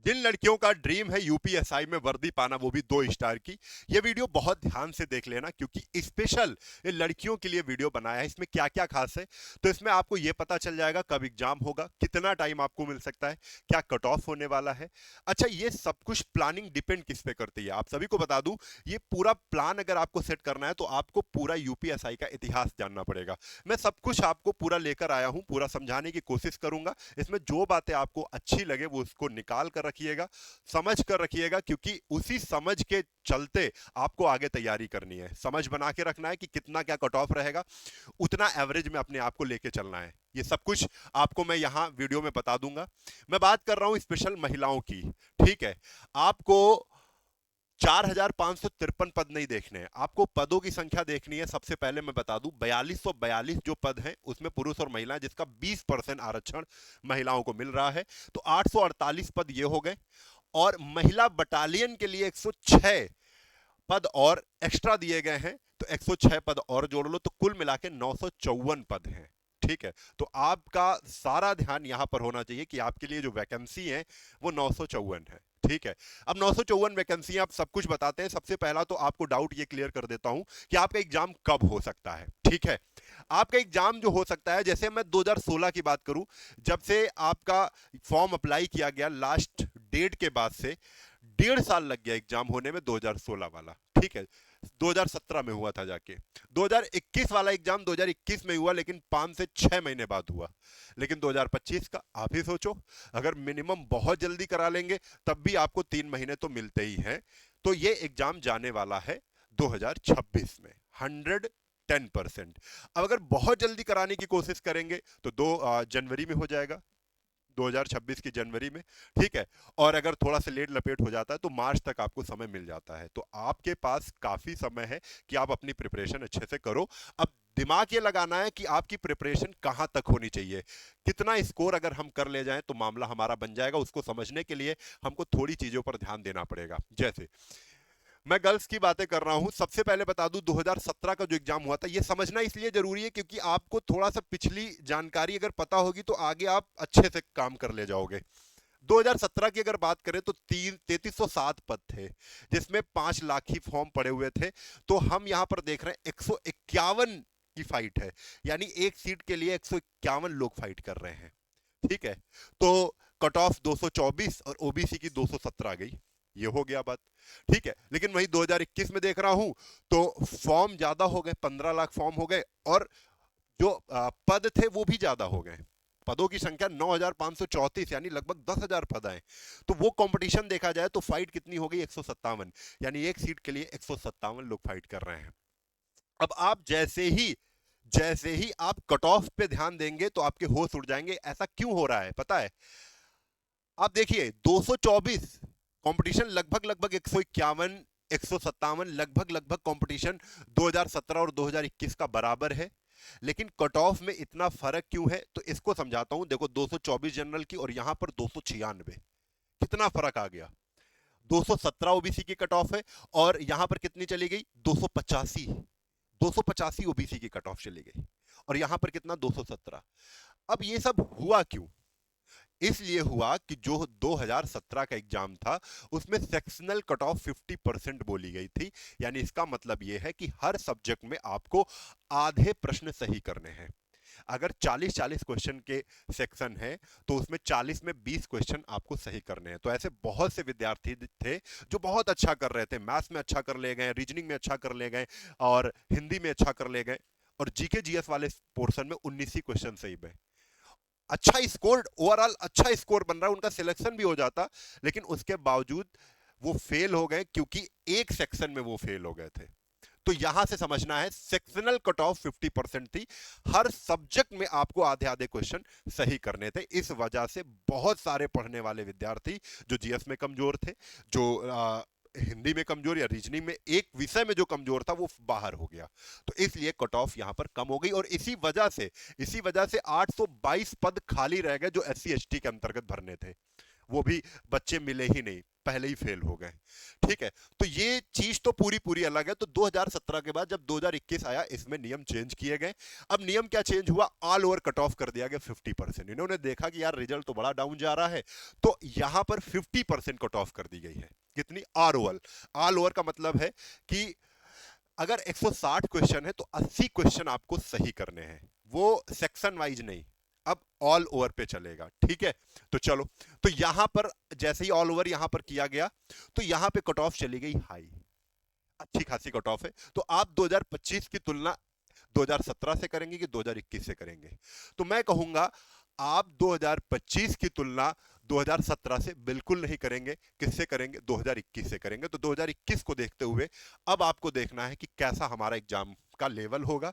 जिन लड़कियों का ड्रीम है यूपीएसआई में वर्दी पाना, वो भी 2 स्टार की, ये वीडियो बहुत ध्यान से देख लेना, क्योंकि स्पेशल ये लड़कियों के लिए वीडियो बनाया है। इसमें क्या क्या खास है, तो इसमें आपको ये पता चल जाएगा कब एग्जाम होगा, कितना टाइम आपको मिल सकता है, क्या कट ऑफ होने वाला है। अच्छा, ये सब कुछ प्लानिंग डिपेंड किस पे करती है, आप सभी को बता दूं, ये पूरा प्लान अगर आपको सेट करना है तो आपको पूरा यूपीएसआई का इतिहास जानना पड़ेगा। मैं सब कुछ आपको पूरा लेकर आया हूं, पूरा समझाने की कोशिश करूंगा। इसमें जो बातें आपको अच्छी लगे वो उसको निकाल कर रखिएगा, समझ कर रखिएगा, क्योंकि उसी समझ के चलते आपको आगे तैयारी करनी है। समझ बना के रखना है कि कितना क्या कट ऑफ रहेगा, उतना एवरेज में अपने आप को लेके चलना है। ये सब कुछ आपको मैं यहां वीडियो में बता दूंगा। मैं बात कर रहा हूं स्पेशल महिलाओं की। ठीक है, आपको 4,553 पद नहीं देखने हैं, आपको पदों की संख्या देखनी है। सबसे पहले मैं बता दूं, 4242 जो पद हैं उसमें पुरुष और महिला, जिसका 20% आरक्षण महिलाओं को मिल रहा है, तो 848 पद ये हो गए। और महिला बटालियन के लिए 106 पद और एक्स्ट्रा दिए गए हैं, तो 106 पद और जोड़ लो, तो कुल मिला के 954 पद हैं। ठीक है, तो आपका सारा ध्यान यहां पर होना चाहिए कि आपके लिए जो वैकेंसी है वो 954 है। ठीक है, अब 954 वैकेंसी आप सब कुछ बताते हैं। सबसे पहला तो आपको डाउट ये क्लियर कर देता हूं कि आपका एग्जाम कब हो सकता है। ठीक है, आपका एग्जाम जो हो सकता है, जैसे मैं 2016 की बात करूं, जब से आपका फॉर्म अप्लाई किया गया लास्ट डेट के बाद से 1.5 साल लग गया एग्जाम होने में, 2016 वाला। ठीक है, 2017 में हुआ था जाके। 2021 वाला एग्जाम 2021 में हुआ, लेकिन 5 से 6 महीने बाद हुआ। लेकिन 2025 का आप ही सोचो, अगर मिनिमम बहुत जल्दी करा लेंगे तब भी आपको 3 महीने तो मिलते ही हैं। तो ये एग्जाम जाने वाला है 2026 में, 110%। अब अगर बहुत जल्दी कराने की कोशिश करेंगे तो 2 जनवरी में हो जाएगा, 2026 की जनवरी में। ठीक है, और अगर थोड़ा सा लेट लपेट हो जाता है तो मार्च तक आपको समय मिल जाता है। तो आपके पास काफी समय है कि आप अपनी प्रिपरेशन अच्छे से करो। अब दिमाग ये लगाना है कि आपकी प्रिपरेशन कहां तक होनी चाहिए, कितना स्कोर अगर हम कर ले जाएं तो मामला हमारा बन जाएगा। उसको समझने के लिए हमको थोड़ी चीजों पर ध्यान देना पड़ेगा। जैसे मैं गर्ल्स की बातें कर रहा हूं, सबसे पहले बता दूं, 2017 का जो एग्जाम हुआ था, ये समझना इसलिए जरूरी है क्योंकि आपको थोड़ा सा पिछली जानकारी अगर पता होगी तो आगे आप अच्छे से काम कर ले जाओगे। 2017 की अगर बात करें तो 3307 पद थे, जिसमें 5 लाख ही फॉर्म पड़े हुए थे। तो हम यहां पर देख रहे हैं 151 की फाइट है, यानी एक सीट के लिए 151 लोग फाइट कर रहे हैं। ठीक है, तो कट ऑफ 224 और ओबीसी की 217 गई, ये हो गया बात। ठीक है, लेकिन वही 2021 में देख रहा हूं तो फॉर्म ज्यादा हो गए, 15 लाख फॉर्म हो गए, और जो पद थे वो भी ज्यादा हो गए। पदों की संख्या 9,534, यानी लगभग 10,000 पद आए। तो वो कंपटीशन देखा जाए तो फाइट कितनी हो गई, 157, यानी एक सीट के लिए 157 लोग फाइट कर रहे हैं। अब आप जैसे ही आप कट ऑफ पे ध्यान देंगे तो आपके होश उड़ जाएंगे। ऐसा क्यों हो रहा है पता है? आप देखिए, 224 कंपटीशन, लगभग लगभग 151, 157, लगभग लगभग कंपटीशन 2017 और 2021 का बराबर है। लेकिन कट ऑफ में इतना फर्क क्यों है, तो इसको समझाता हूं। देखो, 224 जनरल की और यहां पर 296, कितना फर्क आ गया। 217 ओबीसी की कट ऑफ है और यहां पर कितनी चली गई, 285। 285 ओबीसी की कट ऑफ चली गई, और यहां पर कितना, 217। अब ये सब हुआ क्यों? इसलिए हुआ कि जो 2017 का एग्जाम था उसमें सेक्शनल कट ऑफ 50% बोली गई थी। यानी इसका मतलब यह है कि हर सब्जेक्ट में आपको आधे प्रश्न सही करने हैं। अगर 40-40 क्वेश्चन के सेक्शन है तो उसमें 40 में 20 क्वेश्चन आपको सही करने हैं। तो ऐसे बहुत से विद्यार्थी थे जो बहुत अच्छा कर रहे थे, मैथ्स में अच्छा कर ले गए, रीजनिंग में अच्छा कर ले गए, और हिंदी में अच्छा कर ले गए, और जीके जीएस वाले पोर्शन में 19 ही क्वेश्चन सही हुए। अच्छा स्कोर, ओवरऑल अच्छा स्कोर बन रहा है, उनका सिलेक्शन भी हो जाता, लेकिन उसके बावजूद वो फेल हो गए क्योंकि एक सेक्शन में वो फेल हो गए थे। तो यहां से समझना है, सेक्शनल कट ऑफ 50% थी, हर सब्जेक्ट में आपको आधे आधे क्वेश्चन सही करने थे। इस वजह से बहुत सारे पढ़ने वाले विद्यार्थी जो जीएस में कमजोर थे, जो हिंदी में कमजोर या रीजनिंग में एक विषय में जो कमजोर था, वो बाहर हो गया। तो इसलिए कट ऑफ यहां पर कम हो गई, और इसी वजह से 822 पद खाली रह गए जो एससी एसटी के अंतर्गत भरने थे, वो भी बच्चे मिले ही नहीं। पहले ही फेल हो गए। ठीक है, तो ये चीज तो पूरी पूरी अलग है। तो 2017 के बाद जब 2021 आया, इसमें नियम चेंज किए गए। अब नियम क्या चेंज हुआ, ऑल ओवर कट ऑफ कर दिया गया 50%। इन्होंने देखा कि यार रिजल्ट तो बड़ा डाउन जा रहा है, तो यहां पर 50% कट ऑफ कर दी गई है। कितनी, ऑल ओवर। ऑल ओवर का मतलब है कि अगर 160 क्वेश्चन है तो 80 क्वेश्चन आपको सही करने हैं, वो सेक्शन वाइज नहीं, अब ऑल ओवर पे चलेगा। ठीक है, तो चलो, तो यहां पर जैसे ही ऑल ओवर यहां पर किया गया, तो यहां पे कट ऑफ चली गई हाई, अच्छी खासी कट ऑफ है। तो आप 2025 की तुलना 2017 से करेंगे कि 2021 से करेंगे? तो मैं कहूंगा आप 2025 की तुलना 2017 से बिल्कुल नहीं करेंगे। किससे करेंगे? 2021 से करेंगे। तो 2021 को देखते हुए अब आपको देखना है कि कैसा हमारा एग्जाम का लेवल होगा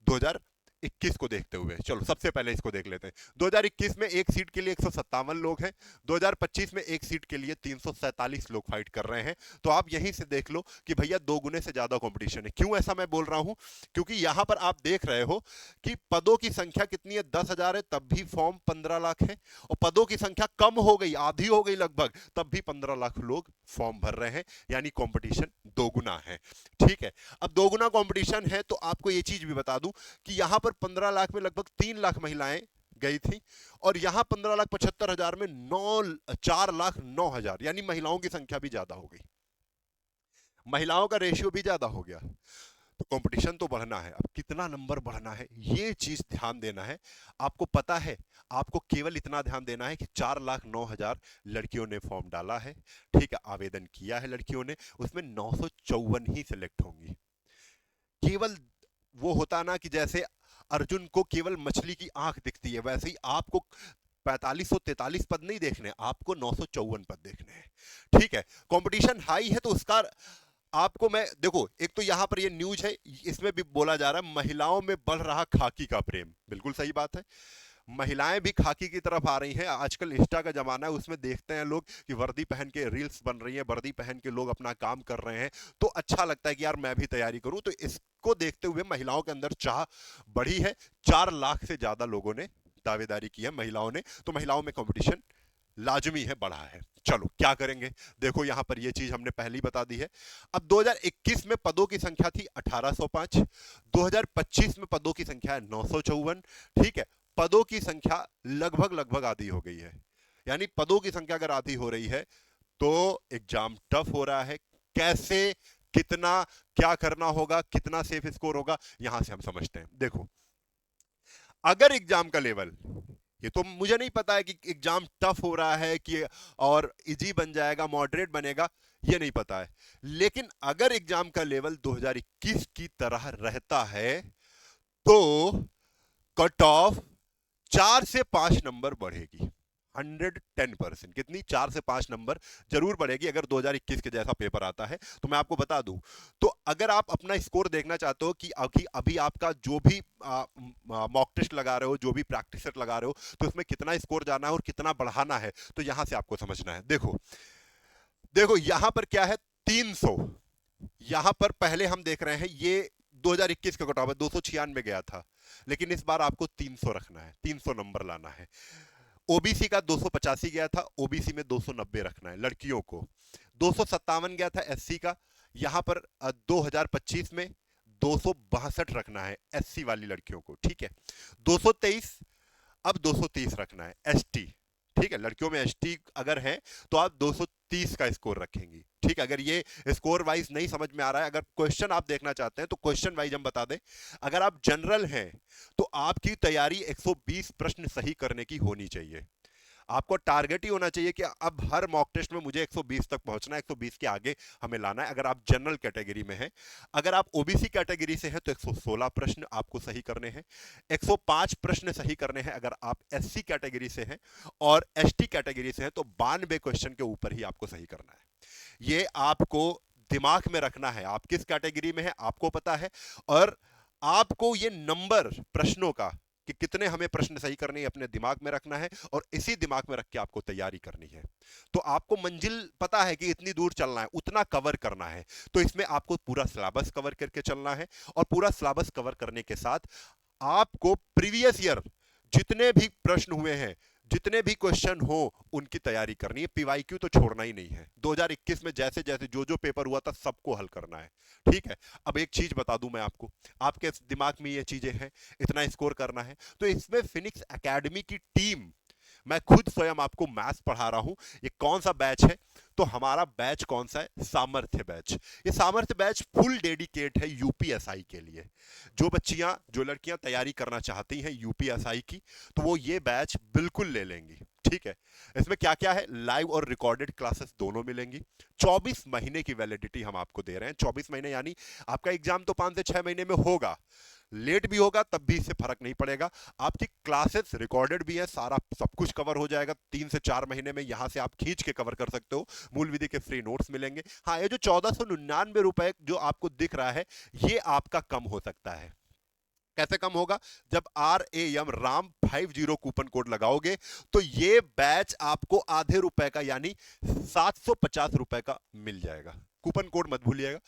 2021 को देखते हुए। चलो सबसे पहले इसको देख लेते हैं। 2021 में एक सीट के लिए 157 लोग हैं, 2025 में एक सीट के लिए 347 लोग फाइट कर रहे हैं। तो आप यहीं से देख लो कि भैया दो गुने से ज्यादा कंपटीशन है। क्यों ऐसा मैं बोल रहा हूं? क्योंकि यहां पर आप देख रहे हो कि पदों की संख्या कितनी है, 10,000 है, तब भी फॉर्म 15 लाख है। और पदों की संख्या कम हो गई, आधी हो गई लगभग, तब भी 15 लाख लोग फॉर्म भर रहे हैं, यानी कंपटीशन दोगुना है। ठीक है, अब दोगुना कंपटीशन है तो आपको ये चीज भी बता दूं कि यहां पर 15 लाख में लगभग 3 लाख महिलाएं गई थी, और यहां 15,75,000 में 4,09,000, यानी महिलाओं की संख्या भी ज्यादा हो गई, महिलाओं का रेशियो भी ज्यादा हो गया। तो कंपटीशन तो बढ़ना है, अब कितना नंबर बढ़ना है ये चीज ध्यान देना है। आपको पता है, आपको केवल इतना ध्यान देना है कि 4,09,000 लड़कियों ने फॉर्म डाला है। ठीक है, आवेदन किया है लड़कियों ने, उसमें 954 ही सिलेक्ट होंगी। केवल वो होता ना कि जैसे अर्जुन को केवल मछली की आंख दिखती है, वैसे ही आपको 4543 पद नहीं देखने, आपको 954 पद देखने हैं। ठीक है, कंपटीशन हाई है, तो उसका आपको मैं देखो, एक तो यहां पर ये न्यूज है, इसमें भी बोला जा रहा है महिलाओं में बढ़ रहा खाकी का प्रेम। बिल्कुल सही बात है, महिलाएं भी खाकी की तरफ आ रही हैं। आजकल इंस्टा का जमाना है, उसमें देखते हैं लोग कि वर्दी पहन के रील्स बन रही है, वर्दी पहन के लोग अपना काम कर रहे हैं, तो अच्छा लगता है कि यार मैं भी तैयारी करूं। तो इसको देखते हुए महिलाओं के अंदर चाह बढ़ी है। 4 लाख से ज्यादा लोगों ने दावेदारी की है महिलाओं ने, तो महिलाओं में कंपटीशन लाजमी है, बढ़ा है। चलो क्या करेंगे, देखो यहां पर ये चीज हमने पहले ही बता दी है। अब 2021 में पदों की संख्या थी 1805, 2025 में पदों की संख्या है 954। ठीक है, पदों की संख्या लगभग लगभग आधी हो गई है, यानी पदों की संख्या अगर आधी हो रही है तो एग्जाम टफ हो रहा है। कैसे, कितना, क्या करना होगा, कितना सेफ स्कोर होगा, यहां से हम समझते हैं। देखो, अगर एग्जाम का लेवल, ये तो मुझे नहीं पता है कि एग्जाम टफ हो रहा है कि और इजी बन जाएगा, मॉडरेट बनेगा, ये नहीं पता है, लेकिन अगर एग्जाम का लेवल 2021 की तरह रहता है तो कट ऑफ 4 से 5 नंबर बढ़ेगी। 110%। कितनी? 4 से 5 नंबर जरूर बढ़ेगी अगर 2021 के जैसा पेपर आता है। तो मैं आपको बता दूं, तो अगर आप अपना स्कोर देखना चाहते हो कि अभी आपका जो भी मॉक टेस्ट लगा रहे हो, जो भी प्रैक्टिस सेट लगा रहे हो, तो उसमें कितना स्कोर जाना है और कितना बढ़ाना है, तो यहां से आपको समझना है। देखो देखो यहां पर क्या है, 300। यहां पर पहले हम देख रहे हैं ये 2021 का कट ऑफ है, 296 गया था, लेकिन इस बार आपको 300 रखना है, 300 नंबर लाना है। ओबीसी का 285 गया था, ओबीसी में 290 रखना है लड़कियों को। 257 गया था एससी का, यहां पर 2025 में 262 रखना है एससी वाली लड़कियों को। ठीक है, 223, अब 230 रखना है एसटी। ठीक है, लड़कियों में एसटी अगर है तो आप 230 का स्कोर रखेंगी। ठीक है, अगर ये स्कोर वाइज नहीं समझ में आ रहा है, अगर क्वेश्चन आप देखना चाहते हैं तो क्वेश्चन वाइज हम बता दें। अगर आप जनरल हैं तो आपकी तैयारी 120 प्रश्न सही करने की होनी चाहिए। आपको टारगेट ही होना चाहिए कि अब हर मॉक टेस्ट में मुझे 120 तक पहुंचना है, 120 के आगे हमें लाना है, अगर आप जनरल कैटेगरी में हैं। अगर आप ओबीसी कैटेगरी से हैं तो 116 प्रश्न आपको सही करने हैं, 105 प्रश्न सही करने हैं अगर आप एससी कैटेगरी से हैं, और एसटी कैटेगरी से हैं तो 92 क्वेश्चन के ऊपर ही आपको सही करना है। ये आपको दिमाग में रखना है, आप किस कैटेगरी में है आपको पता है, और आपको ये नंबर प्रश्नों का कि कितने हमें प्रश्न सही करने हैं अपने दिमाग में रखना है, और इसी दिमाग में रख के आपको तैयारी करनी है। तो आपको मंजिल पता है कि इतनी दूर चलना है, उतना कवर करना है, तो इसमें आपको पूरा सिलेबस कवर करके चलना है। और पूरा सिलेबस कवर करने के साथ आपको प्रीवियस ईयर जितने भी प्रश्न हुए हैं, जितने भी क्वेश्चन हो उनकी तैयारी करनी है, पीवाईक्यू तो छोड़ना ही नहीं है। 2021 में जैसे जैसे जो जो पेपर हुआ था सबको हल करना है, ठीक है। अब एक चीज बता दूं मैं आपको, आपके दिमाग में ये चीजें हैं, इतना स्कोर करना है, तो इसमें फिनिक्स एकेडमी की टीम, मैं खुद स्वयं आपको मैथ्स पढ़ा रहा हूं। ये कौन सा बैच है? तो हमारा बैच कौन सा है? सामर्थ्य बैच। ये सामर्थ्य बैच फुल डेडिकेट है यूपीएसआई के लिए। जो बच्चियां, जो लड़कियां तैयारी करना चाहती हैं यूपीएसआई की, तो वो ये बैच बिल्कुल ले लेंगी, ठीक है। इसमें क्या क्या है? लाइव और रिकॉर्डेड क्लासेस दोनों मिलेंगी। 24 महीने की वैलिडिटी हम आपको दे रहे हैं। 24 महीने यानी आपका एग्जाम तो 5 से 6 महीने में होगा, लेट भी होगा तब भी इससे फर्क नहीं पड़ेगा। आपकी क्लासेस रिकॉर्डेड भी है, सारा सब कुछ कवर हो जाएगा 3 से 4 महीने में। यहां से आप खींच के कवर कर सकते हो। मूल विधि के फ्री नोट्स मिलेंगे। हाँ, ये जो 1499 रुपए जो आपको दिख रहा है, ये आपका कम हो सकता है। कैसे कम होगा? जब RAM राम 50 कूपन कोड लगाओगे तो ये बैच आपको आधे रुपए का यानी 750 रुपए का मिल जाएगा। कूपन कोड मत भूलिएगा।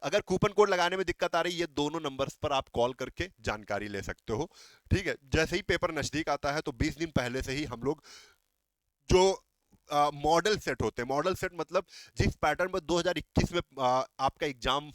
अगर कूपन कोड लगाने में दिक्कत आ रही है, ये दोनों नंबर्स पर आप कॉल करके जानकारी ले सकते हो, ठीक है। जैसे ही पेपर नजदीक आता है तो 20 दिन पहले से ही हम लोग जो मॉडल सेट होते हैं, मॉडल सेट मतलब जिस पैटर्न में 2021 में आपका एग्जाम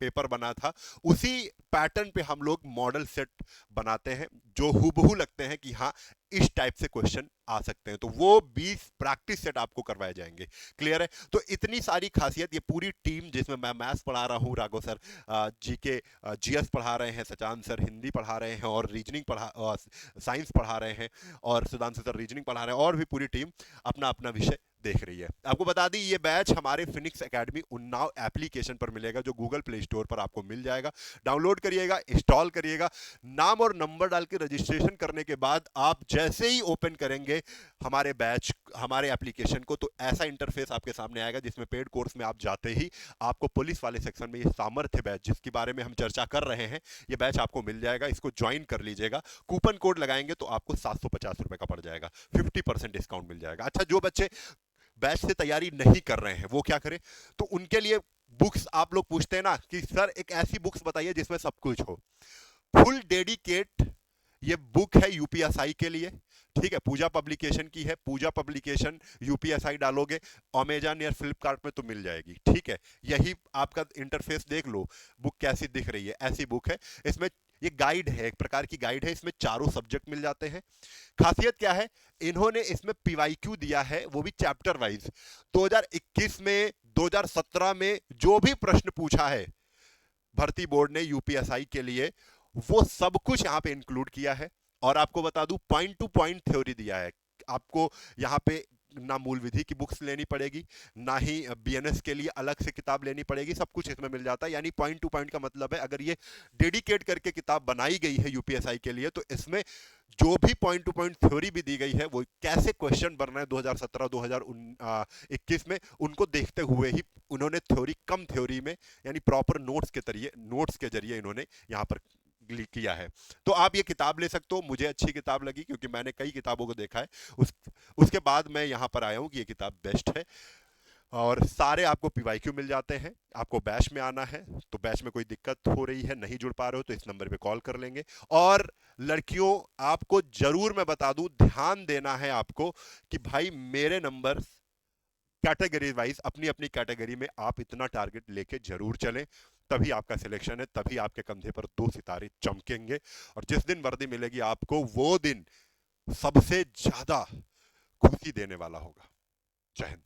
पेपर बना था, उसी पैटर्न पे हम लोग मॉडल सेट बनाते हैं जो हूबहू लगते हैं कि हाँ इस टाइप से क्वेश्चन आ सकते हैं। तो वो 20 प्रैक्टिस सेट आपको करवाए जाएंगे। क्लियर है? तो इतनी सारी खासियत, ये पूरी टीम जिसमें मैं मैथ्स पढ़ा रहा हूँ, राघव सर जीके जीएस पढ़ा रहे हैं, सचान सर हिंदी पढ़ा रहे हैं और रीजनिंग साइंस पढ़ा रहे हैं, और सुधांशु सर रीजनिंग पढ़ा रहे हैं, और भी पूरी टीम अपना अपना विषय देख रही है। आपको बता दी, ये बैच हमारे फिनिक्स एकेडमी उन्नाव एप्लीकेशन पर मिलेगा, जो गूगल प्ले स्टोर पर आपको मिल जाएगा। डाउनलोड करिएगा, इंस्टॉल करिएगा। नाम और नंबर डाल के रजिस्ट्रेशन करने के बाद आप जैसे ही ओपन करेंगे हमारे बैच, हमारे एप्लीकेशन को, तो ऐसा इंटरफेस आपके सामने आएगा जिसमें पेड कोर्स में आप जाते ही आपको पुलिस वाले सेक्शन में ये सामर्थ्य बैच, जिसके बारे में हम चर्चा कर रहे हैं, ये बैच आपको मिल जाएगा। इसको ज्वाइन कर लीजिएगा। कूपन कोड लगाएंगे तो आपको 750 रुपए का पड़ जाएगा, 50% डिस्काउंट मिल जाएगा। अच्छा, जो बच्चे बैच से तैयारी नहीं कर रहे हैं वो क्या करें? तो उनके लिए बुक्स, आप लोग पूछते हैं ना कि सर एक ऐसी बुक्स बताइए जिसमें सब कुछ हो। फुल डेडिकेट ये बुक है यूपीएसआई के लिए, ठीक है। पूजा पब्लिकेशन की है। पूजा पब्लिकेशन यूपीएसआई डालोगे अमेजन या फ्लिपकार्ट में तो मिल जाएगी, ठीक है। यही आपका इंटरफेस देख लो, बुक कैसी दिख रही है, ऐसी बुक है। इसमें ये गाइड है, एक प्रकार की गाइड है। इसमें चारों सब्जेक्ट मिल जाते हैं। खासियत क्या है? इन्होंने इसमें पीवाईक्यू दिया है, वो भी चैप्टर वाइज। 2021 में, 2017 में जो भी प्रश्न पूछा है भर्ती बोर्ड ने यूपीएसआई के लिए, वो सब कुछ यहां पे इंक्लूड किया है। और आपको बता दूं, पॉइंट टू पॉइंट थ्योरी दिया है। आपको यहां पे ना मूल विधि की बुक्स लेनी पड़ेगी, ना ही बीएनएस के लिए अलग से किताब लेनी पड़ेगी, सब कुछ इसमें मिल जाता है। यानी पॉइंट टू पॉइंट का मतलब है, अगर ये डेडिकेट करके किताब बनाई गई है यूपीएसआई के लिए, तो इसमें जो भी पॉइंट टू पॉइंट थ्योरी भी दी गई है, वो कैसे क्वेश्चन बन रहे हैं 2017 2021 में, उनको देखते हुए ही उन्होंने थ्योरी, कम थ्योरी में, यानी प्रॉपर नोट्स के जरिए इन्होंने यहाँ पर किया है। तो आप ये किताब ले सकते हो। मुझे अच्छी किताब लगी क्योंकि मैंने कई किताबों को देखा है, उसके बाद मैं यहाँ पर आया हूँ कि ये किताब बेस्ट है। और सारे आपको पीवाईक्यू मिल जाते हैं। आपको बैच में आना है तो बैच में कोई दिक्कत हो रही है, नहीं जुड़ पा रहे हो, तो इस नंबर पे कॉल कर लेंगे। और लड़कियों, आपको जरूर मैं बता दूं, ध्यान देना है आपको कि भाई मेरे नंबर कैटेगरी वाइज, अपनी अपनी कैटेगरी में आप इतना टारगेट लेके जरूर चलें, तभी आपका सिलेक्शन है, तभी आपके कंधे पर 2 सितारे चमकेंगे। और जिस दिन वर्दी मिलेगी आपको, वो दिन सबसे ज्यादा खुशी देने वाला होगा। जय हिंद।